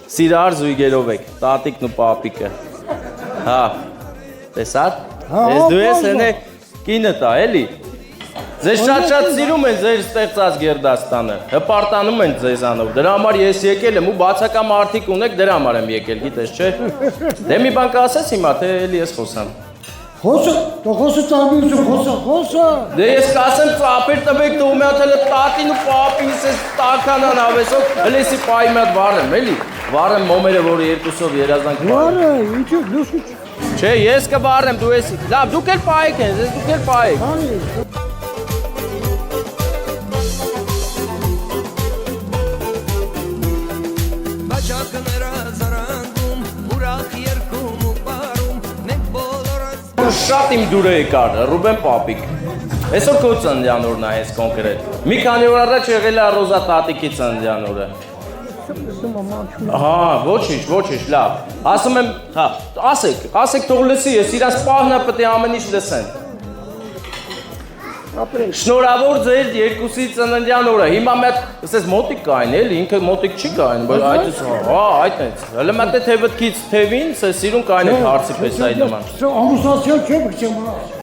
Սիրար զույգերով եք, տատիկն ու պապիկը։ Հա, տեսար։ Ես դու ես հենե կինը տա, էլի։ Ձեզ շատ սիրում են ձեր ստեղծած Գերդաստանը, հպարտանում են ձեզանով, դրա համար ես եկել եմ ու բացակամ արդիկ ունեք, դրա համար եմ եկել, գիտես չէ։ Դե մի բան կասես հիմա, թե էլի ես խոսամ։ Խոսը ծամիություն, խոսը։ Դե ես կասեմ ծապեր տվեք դու մի հատ հələ տատին ու պապին ես տականան ավեսով, հլեսի պայի մի հատ վարեմ, էլի։ Վարեմ մոմերը, որը երկուսով երազանք պայի։ Վարը, ինչու, լուսուչ։ Չէ, ես կվարեմ, դու ես, լավ, դուք էլ պայեք են, դուք էլ պայեք։ Շատ իմ դուրը եկար, Ռուբեն պապիկ։ Այսօր քո ծննդյան օրն է այս կոնկրետ։ Մի քանի օր առաջ եղել է Ռոզա տատիկի ծննդյան օրը։ Հա, ոչինչ, լավ։ Ասում եմ, հա, ասեք թող լսի, ես իրանց պահնա պետք է ամեն ինչ լսեն։ Շնորհավոր ձեր երկուսի ծննդյան օրը։ Հիմա մի հատ, ասես մոտիկ կային, էլի, ինքը մոտիկ չի կային, բայց այդ հա, այդ է։ Հələ մտե թևտքից թևին, սիրուն կային հարցի պես այդ նման։ Ամուսնացիան չէ, բխչեմ։